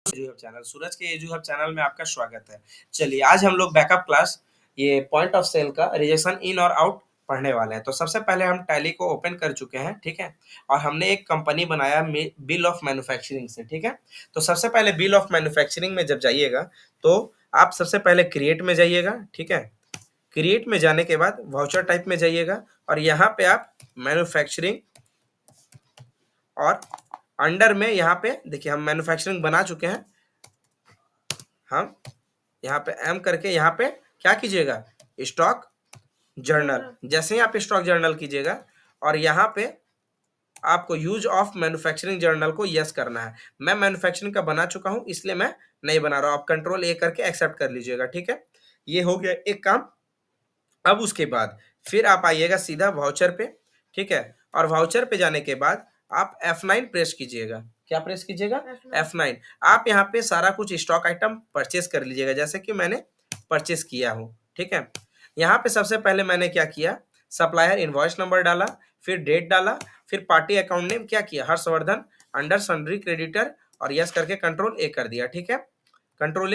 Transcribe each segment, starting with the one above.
एजुहब channel सूरज के एजुहब channel में आपका स्वागत है। चलिए आज हम लोग बैकअप क्लास ये पॉइंट ऑफ सेल का रिजेक्शन इन और आउट पढ़ने वाले हैं। तो सबसे पहले हम टैली को ओपन कर चुके हैं, ठीक है। और हमने एक कंपनी बनाया बिल ऑफ मैन्युफैक्चरिंग से, ठीक है। तो सबसे पहले बिल ऑफ मैन्युफैक्चरिंग में जब जाइएगा तो आप सबसे पहले क्रिएट में जाइएगा, ठीक है। क्रिएट में जाने के बाद वाउचर टाइप में जाइएगा और यहाँ पे आप मैन्युफैक्चरिंग और अंडर में यहाँ पे देखिए हम मैन्युफैक्चरिंग बना चुके हैं। हम यहाँ पे एम करके यहाँ पे क्या कीजिएगा, स्टॉक जर्नल। जैसे ही आप स्टॉक जर्नल कीजिएगा और यहाँ पे आपको यूज ऑफ मैन्युफैक्चरिंग जर्नल को यस करना है। मैं मैन्युफैक्चरिंग का बना चुका हूँ इसलिए मैं नहीं बना रहा हूँ। आप कंट्रोल ए करके एक्सेप्ट कर लीजिएगा, ठीक है। ये हो गया एक काम। अब उसके बाद फिर आप आइएगा सीधा वाउचर पे, ठीक है। और वाउचर पे जाने के बाद आप F9 प्रेस कीजिएगा। क्या प्रेस कीजिएगा? F9। आप यहाँ पे सारा कुछ स्टॉक आइटम परचेस कर लीजिएगा जैसे कि मैंने परचेस किया हूँ, ठीक है। यहाँ पे सबसे पहले मैंने क्या किया, सप्लायर इनवॉइस नंबर डाला, फिर डेट डाला, फिर पार्टी अकाउंट नेम क्या किया, हर्षवर्धन अंडर सन्ड्री क्रेडिटर और यस करके कंट्रोल ए कर दिया, ठीक है। कंट्रोल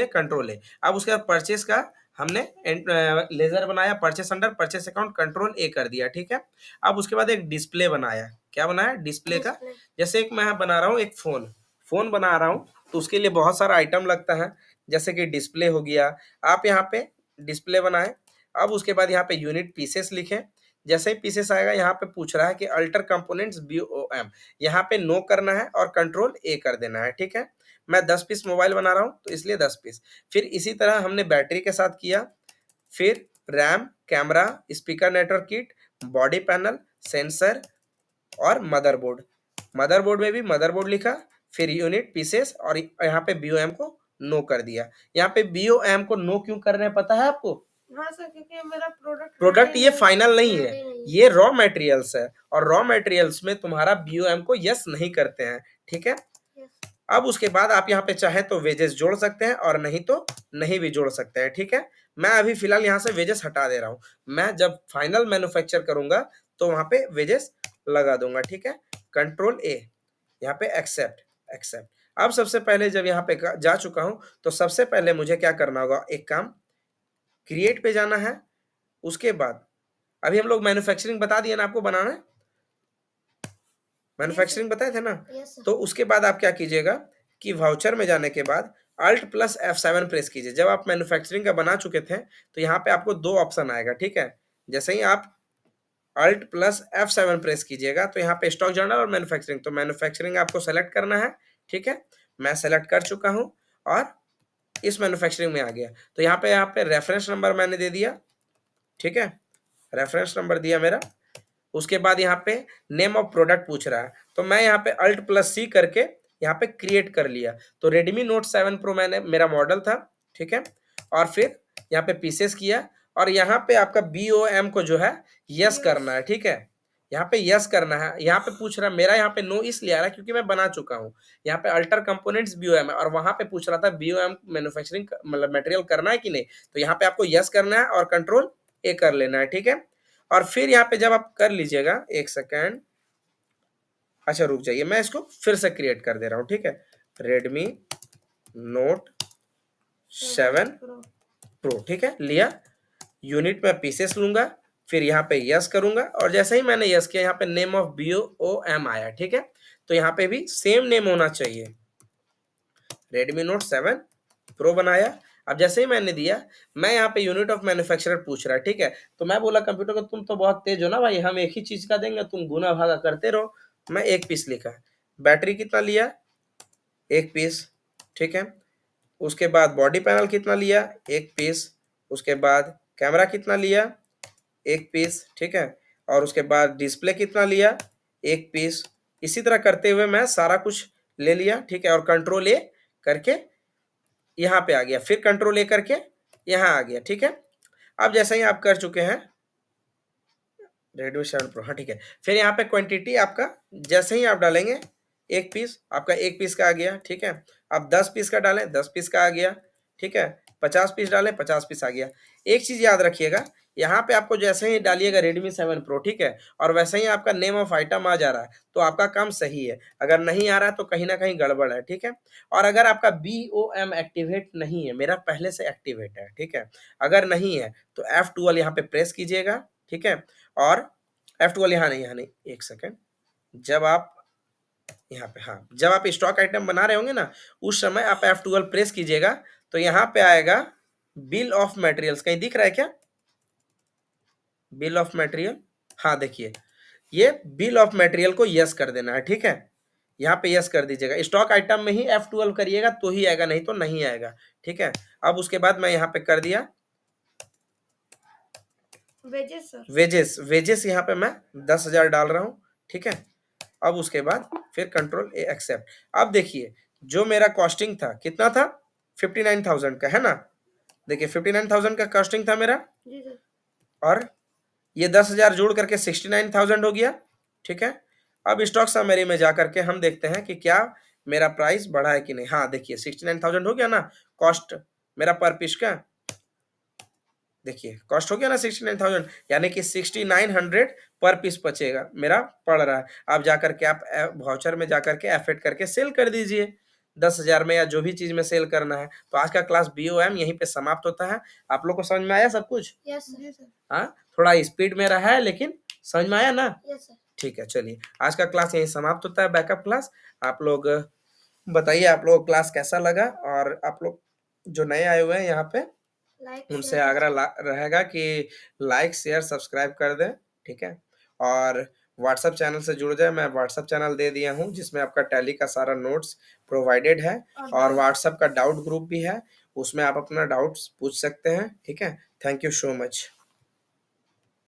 ए। अब उसके बाद परचेस का हमने लेजर बनाया, purchase under purchase account control ए कर दिया, ठीक है। अब उसके बाद एक डिस्प्ले बनाया। क्या बनाया? डिस्प्ले का। जैसे एक मैं बना रहा हूँ एक फोन बना रहा हूँ तो उसके लिए बहुत सारा आइटम लगता है जैसे कि डिस्प्ले हो गया। आप यहाँ पे डिस्प्ले बनाए। अब उसके बाद यहाँ पे यूनिट पीसेस लिखें। जैसे ही पीसेस आएगा यहाँ पे पूछ रहा है कि अल्टर कंपोनेंट्स BOM, यहाँ पे नो करना है और कंट्रोल ए कर देना है, ठीक है। मैं 10 पीस मोबाइल बना रहा हूँ तो इसलिए 10 पीस। फिर इसी तरह हमने बैटरी के साथ किया, फिर RAM, camera, speaker network kit, body panel, sensor और मदरबोर्ड में भी मदरबोर्ड लिखा, फिर यूनिट पीसेस और यहाँ पे BOM को नो कर दिया। यहाँ पे BOM को नो क्यों कर रहे हैं पता है आपको? हाँ सर, क्योंकि मेरा प्रोडक्ट ये फाइनल नहीं है, ये रॉ मटेरियल्स है और रॉ मटेरियल्स में तुम्हारा BOM को यस नहीं करते हैं, ठीक है। अब उसके बाद आप यहाँ पे चाहे तो वेजेस जोड़ सकते हैं और नहीं तो नहीं भी जोड़ सकते हैं, ठीक है। मैं अभी फिलहाल यहाँ से वेजेस हटा दे रहा हूँ। मैं जब फाइनल मैन्युफैक्चर करूंगा तो वहां पे वेजेस लगा दूंगा, ठीक है। कंट्रोल ए, यहाँ पे एक्सेप्ट। अब सबसे पहले जब यहाँ पे जा चुका हूं तो सबसे पहले मुझे क्या करना होगा, एक काम, क्रिएट पे जाना है। उसके बाद अभी हम लोग मैन्युफैक्चरिंग बता दिए ना आपको बनाना है, मैन्युफैक्चरिंग बताए थे ना। तो उसके बाद आप क्या कीजिएगा कि वाउचर में जाने के बाद Alt प्लस F7 प्रेस कीजिए। जब आप मैन्युफैक्चरिंग का बना चुके थे तो यहाँ पे आपको दो ऑप्शन आएगा, ठीक है। जैसे ही आप Alt प्लस F7 प्रेस कीजिएगा तो यहाँ पे स्टॉक जर्नल और मैन्युफैक्चरिंग, तो मैन्युफैक्चरिंग आपको सेलेक्ट करना है, ठीक है। मैं सेलेक्ट कर चुका हूँ और इस मैन्युफैक्चरिंग में आ गया। तो यहाँ पे रेफरेंस नंबर मैंने दे दिया, ठीक है। रेफरेंस नंबर दिया मेरा। उसके बाद यहाँ पे नेम ऑफ प्रोडक्ट पूछ रहा है तो मैं यहाँ पे Alt प्लस C करके यहाँ पे क्रिएट कर लिया। तो Redmi Note 7 Pro मैंने मेरा मॉडल था, ठीक है। और फिर यहाँ पे पीसेस किया और यहाँ पे आपका BOM को जो है यस करना है, ठीक है। यहाँ पे यस करना है। यहाँ पे पूछ रहा है, मेरा यहाँ पे नो इसलिए आ रहा है क्योंकि मैं बना चुका हूँ। यहाँ पे अल्टर कंपोनेंट्स BOM है और वहां पे पूछ रहा था BOM मैन्युफैक्चरिंग मतलब मटेरियल करना है कि नहीं। तो यहाँ पे आपको यस करना है और कंट्रोल ए कर लेना है, ठीक है। और फिर यहाँ पे जब आप कर लीजिएगा, एक सेकेंड, अच्छा रुक जाइए, मैं इसको फिर से क्रिएट कर दे रहा हूँ, ठीक है। Redmi Note 7 Pro, ठीक है, लिया। यूनिट में पीसेस लूंगा, फिर यहाँ पे यस करूंगा और जैसे ही मैंने यस किया यहाँ पे नेम ऑफ BOM आया, ठीक है। तो यहाँ पे भी सेम नेम होना चाहिए। Redmi Note 7 Pro बनाया। अब जैसे ही मैंने दिया, मैं यहाँ पे यूनिट ऑफ मैन्युफैक्चरर पूछ रहा है, ठीक है। तो मैं बोला कंप्यूटर को तुम तो बहुत तेज हो ना भाई, हम एक ही चीज का देंगे, तुम गुना भागा करते रहो। मैं एक पीस लिखा। बैटरी कितना लिया? एक पीस, ठीक है। उसके बाद बॉडी पैनल कितना लिया? एक पीस। उसके बाद कैमरा कितना लिया? एक पीस, ठीक है। और उसके बाद डिस्प्ले कितना लिया? एक पीस। इसी तरह करते हुए मैं सारा कुछ ले लिया, ठीक है। और कंट्रोल ए करके यहाँ पे आ गया, फिर कंट्रोल ए करके यहाँ आ गया, ठीक है। अब जैसे ही आप कर चुके हैं Redmi 7 Pro, हाँ ठीक है। फिर यहाँ पे क्वांटिटी आपका जैसे ही आप डालेंगे, एक पीस आपका एक पीस का आ गया, ठीक है। आप 10 पीस का डालें, 10 पीस का आ गया, ठीक है। 50 पीस डालें, 50 पीस आ गया। एक चीज याद रखिएगा यहाँ पे आपको जैसे ही डालिएगा Redmi 7 Pro, ठीक है, और वैसे ही आपका नेम ऑफ आइटम आ जा रहा है, तो आपका काम सही है। अगर नहीं आ रहा है तो कहीं ना कहीं गड़बड़ है, ठीक है। और अगर आपका BOM एक्टिवेट नहीं है, मेरा पहले से एक्टिवेट है, ठीक है, अगर नहीं है तो F12 यहाँ पे प्रेस कीजिएगा, ठीक है, और F12 यहाँ नहीं, एक सेकेंड, जब आप यहाँ पे, हाँ, जब आप स्टॉक आइटम बना रहे होंगे ना, उस समय आप F12 प्रेस कीजिएगा, तो यहाँ पे आएगा बिल ऑफ मटेरियल्स, कहीं दिख रहा है क्या? बिल ऑफ मटेरियल, हाँ देखिए, ये बिल ऑफ मटेरियल को यस कर देना है, ठीक है, यहाँ पे यस कर दीजिएगा। स्टॉक आइटम में ही F12 करिएगा तो ही आएगा, नहीं तो नहीं आएगा, ठीक है। अब उसके बाद मैं यहाँ पे कर दिया वेजेस, सर वेजेस, वेजेस यहाँ पे मैं 10,000 डाल रहा हूँ, ठीक है। अब उसके बाद फिर कंट्रोल ए एक्सेप्ट। अब देखिए जो मेरा कॉस्टिंग था कितना था, 59,000 का है ना, देखिए 59,000 का कॉस्टिंग था मेरा, और ये 10,000 जोड़ करके 69,000 हो गया, ठीक है। अब स्टॉक समरी में जा करके हम देखते हैं कि क्या मेरा प्राइस बढ़ा है कि नहीं। हाँ देखिए 69,000 हो गया ना कॉस्ट मेरा पर पीस का, देखिए कॉस्ट हो गया ना 69,000, यानी कि 6900 पर पीस बचेगा मेरा पड़ रहा है। अब जाकर के आप वाउचर में जाकर के एफेट करके सेल कर दीजिए 10,000 में, या जो भी चीज में सेल करना है। तो आज का क्लास BOM यहीं पे समाप्त होता है। आप लोग को समझ में आया सब कुछ? Yes sir. हाँ, थोड़ा स्पीड में रहा है लेकिन समझ में आया ना? Yes sir. ठीक है, चलिए आज का क्लास यहीं समाप्त होता है, बैकअप क्लास। आप लोग बताइए आप लोग क्लास कैसा लगा, और आप लोग जो नए आए हुए हैं यहाँ पे उनसे आग्रह रहेगा कि लाइक शेयर सब्सक्राइब कर दें, ठीक है। और व्हाट्सएप चैनल से जुड़ जाए, मैं व्हाट्सएप चैनल दे दिया हूँ जिसमें आपका टैली का सारा नोट्स प्रोवाइडेड है, और व्हाट्सएप का डाउट ग्रुप भी है, उसमें आप अपना डाउट्स पूछ सकते हैं, ठीक है। Thank you so much.